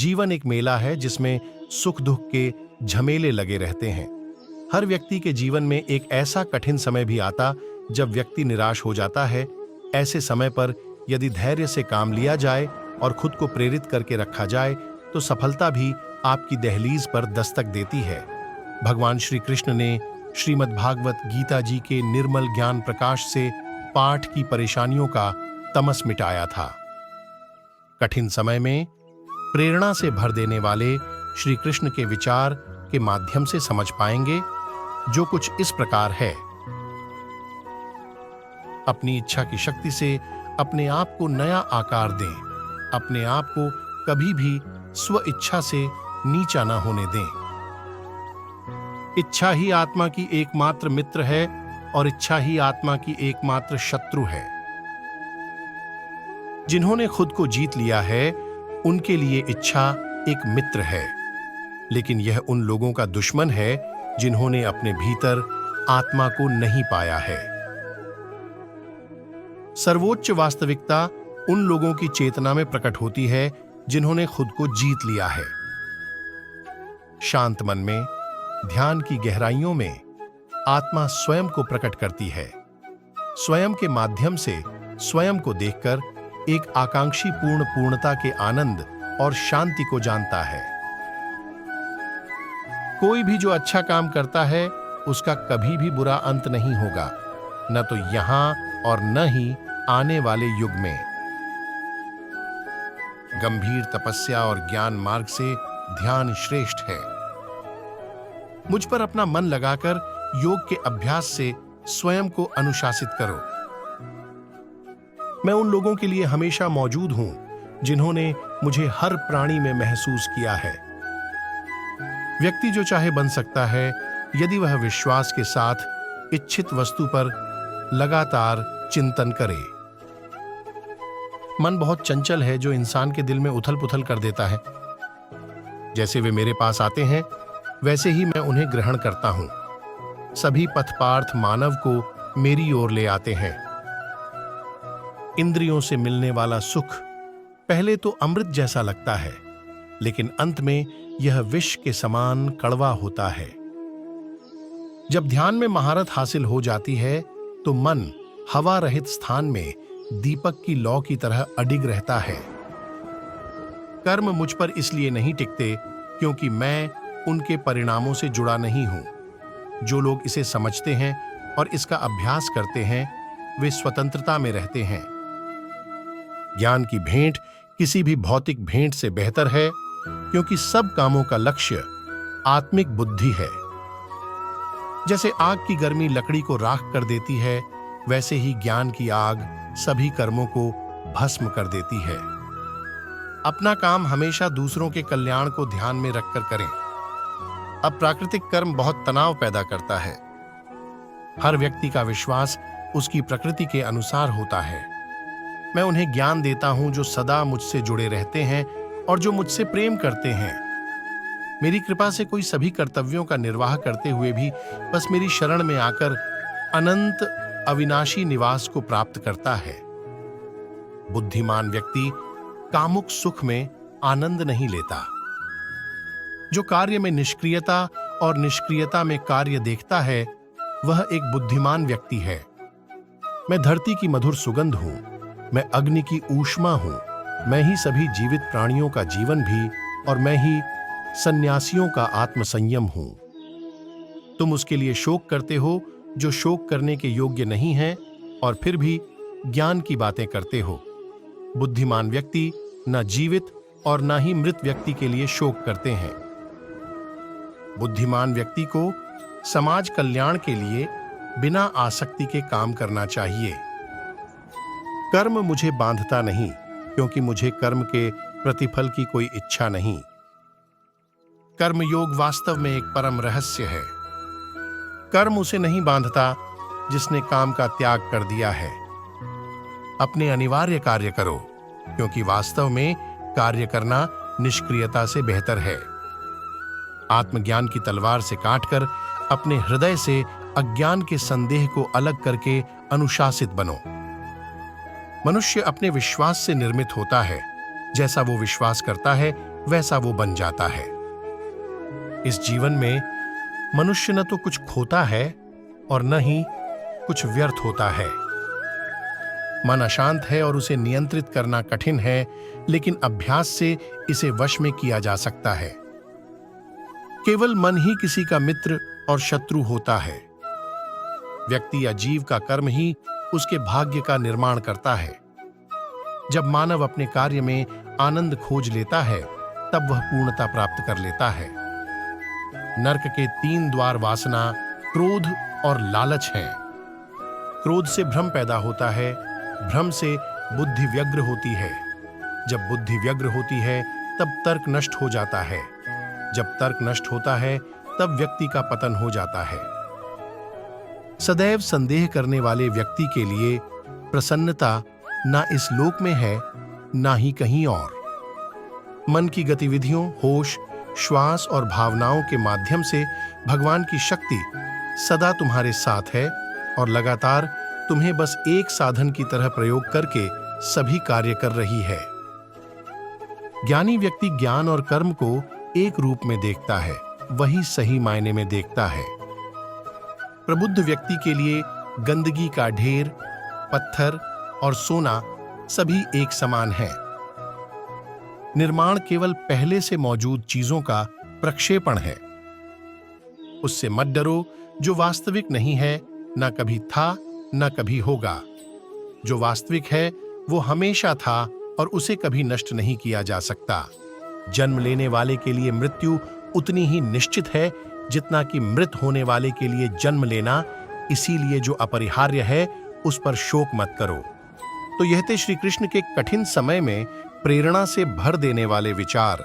जीवन एक मेला है जिसमें सुख दुख के झमेले लगे रहते हैं। हर व्यक्ति के जीवन में एक ऐसा कठिन समय भी आता जब व्यक्ति निराश हो जाता है। ऐसे समय पर यदि धैर्य से काम लिया जाए और खुद को प्रेरित करके रखा जाए तो सफलता भी आपकी दहलीज पर दस्तक देती है। भगवान श्री कृष्ण ने श्रीमद् भागवत गीता जी के निर्मल ज्ञान प्रकाश से पाठ की परेशानियों का तमस मिटाया था। कठिन समय में प्रेरणा से भर देने वाले श्री कृष्ण के विचार के माध्यम से समझ पाएंगे, जो कुछ इस प्रकार है। अपनी इच्छा की शक्ति से अपने आप को नया आकार दें। अपने आप को कभी भी स्व इच्छा से नीचा न होने दें। इच्छा ही आत्मा की एकमात्र मित्र है और इच्छा ही आत्मा की एकमात्र शत्रु है। जिन्होंने खुद को जीत लिया है उनके लिए इच्छा एक मित्र है, लेकिन यह उन लोगों का दुश्मन है जिन्होंने अपने भीतर आत्मा को नहीं पाया है। सर्वोच्च वास्तविकता उन लोगों की चेतना में प्रकट होती है जिन्होंने खुद को जीत लिया है। शांत मन में, ध्यान की गहराइयों में आत्मा स्वयं को प्रकट करती है। स्वयं के माध्यम से स्वयं को देखकर एक आकांक्षी पूर्ण पूर्णता के आनंद और शांति को जानता है। कोई भी जो अच्छा काम करता है उसका कभी भी बुरा अंत नहीं होगा, न तो यहां और न ही आने वाले युग में। गंभीर तपस्या और ज्ञान मार्ग से ध्यान श्रेष्ठ है। मुझ पर अपना मन लगाकर योग के अभ्यास से स्वयं को अनुशासित करो। मैं उन लोगों के लिए हमेशा मौजूद हूं जिन्होंने मुझे हर प्राणी में महसूस किया है। व्यक्ति जो चाहे बन सकता है यदि वह विश्वास के साथ इच्छित वस्तु पर लगातार चिंतन करे। मन बहुत चंचल है जो इंसान के दिल में उथल पुथल कर देता है। जैसे वे मेरे पास आते हैं वैसे ही मैं उन्हें ग्रहण करता हूं। सभी पथपार्थ मानव को मेरी ओर ले आते हैं। इंद्रियों से मिलने वाला सुख पहले तो अमृत जैसा लगता है, लेकिन अंत में यह विष के समान कड़वा होता है। जब ध्यान में महारत हासिल हो जाती है तो मन हवा रहित स्थान में दीपक की लौ की तरह अडिग रहता है। कर्म मुझ पर इसलिए नहीं टिकते क्योंकि मैं उनके परिणामों से जुड़ा नहीं हूं। जो लोग इसे समझते हैं और इसका अभ्यास करते हैं वे स्वतंत्रता में रहते हैं। ज्ञान की भेंट किसी भी भौतिक भेंट से बेहतर है क्योंकि सब कामों का लक्ष्य आत्मिक बुद्धि है। जैसे आग की गर्मी लकड़ी को राख कर देती है, वैसे ही ज्ञान की आग सभी कर्मों को भस्म कर देती है। अपना काम हमेशा दूसरों के कल्याण को ध्यान में रखकर करें। अब प्राकृतिक कर्म बहुत तनाव पैदा करता है। हर व्यक्ति का विश्वास उसकी प्रकृति के अनुसार होता है। मैं उन्हें ज्ञान देता हूं जो सदा मुझसे जुड़े रहते हैं और जो मुझसे प्रेम करते हैं। मेरी कृपा से कोई सभी कर्तव्यों का निर्वाह करते हुए भी बस मेरी शरण में आकर अनंत अविनाशी निवास को प्राप्त करता है। बुद्धिमान व्यक्ति कामुक सुख में आनंद नहीं लेता। जो कार्य में निष्क्रियता और निष्क्रियता में कार्य देखता है वह एक बुद्धिमान व्यक्ति है। मैं धरती की मधुर सुगंध हूं। मैं अग्नि की ऊष्मा हूं। मैं ही सभी जीवित प्राणियों का जीवन भी और मैं ही सन्यासियों का आत्मसंयम हूं। तुम उसके लिए शोक करते हो जो शोक करने के योग्य नहीं है और फिर भी ज्ञान की बातें करते हो। बुद्धिमान व्यक्ति न जीवित और न ही मृत व्यक्ति के लिए शोक करते हैं। बुद्धिमान व्यक्ति को समाज कल्याण के लिए बिना आसक्ति के काम करना चाहिए। कर्म मुझे बांधता नहीं क्योंकि मुझे कर्म के प्रतिफल की कोई इच्छा नहीं। कर्मयोग वास्तव में एक परम रहस्य है। कर्म उसे नहीं बांधता जिसने काम का त्याग कर दिया है। अपने अनिवार्य कार्य करो क्योंकि वास्तव में कार्य करना निष्क्रियता से बेहतर है। आत्मज्ञान की तलवार से काटकर अपने हृदय से अज्ञान के संदेह को अलग करके अनुशासित बनो। मनुष्य अपने विश्वास से निर्मित होता है। जैसा वो विश्वास करता है वैसा वो बन जाता है। इस जीवन में मनुष्य न तो कुछ खोता है और न ही कुछ व्यर्थ होता है। मन अशांत है और उसे नियंत्रित करना कठिन है, लेकिन अभ्यास से इसे वश में किया जा सकता है। केवल मन ही किसी का मित्र और शत्रु होता है। व्यक्ति या जीव का कर्म ही उसके भाग्य का निर्माण करता है। जब मानव अपने कार्य में आनंद खोज लेता है, तब वह पूर्णता प्राप्त कर लेता है। नरक के 3 द्वार वासना, क्रोध और लालच हैं। क्रोध से भ्रम पैदा होता है, भ्रम से बुद्धि व्यग्र होती है। जब बुद्धि व्यग्र होती है, तब तर्क नष्ट हो जाता है। जब तर्क नष्ट होता है, तब व्यक्ति का पतन हो जाता है। सदैव संदेह करने वाले व्यक्ति के लिए प्रसन्नता ना इस लोक में है, ना ही कहीं और। मन की गतिविधियों, होश, श्वास और भावनाओं के माध्यम से भगवान की शक्ति सदा तुम्हारे साथ है और लगातार तुम्हें बस एक साधन की तरह प्रयोग करके सभी कार्य कर रही है। ज्ञानी व्यक्ति ज्ञान और कर्म को एक रूप में देखता है, वही सही मायने में देखता है। प्रबुद्ध व्यक्ति के लिए गंदगी का ढेर, पत्थर और सोना सभी एक समान है। निर्माण केवल पहले से मौजूद चीजों का प्रक्षेपण है। उससे मत डरो जो वास्तविक नहीं है, न कभी था न कभी होगा। जो वास्तविक है वो हमेशा था और उसे कभी नष्ट नहीं किया जा सकता। जन्म लेने वाले के लिए मृत्यु उतनी ही निश्चित है जितना कि मृत होने वाले के लिए जन्म लेना। इसीलिए जो अपरिहार्य है उस पर शोक मत करो। तो यह थे श्री कृष्ण के कठिन समय में प्रेरणा से भर देने वाले विचार।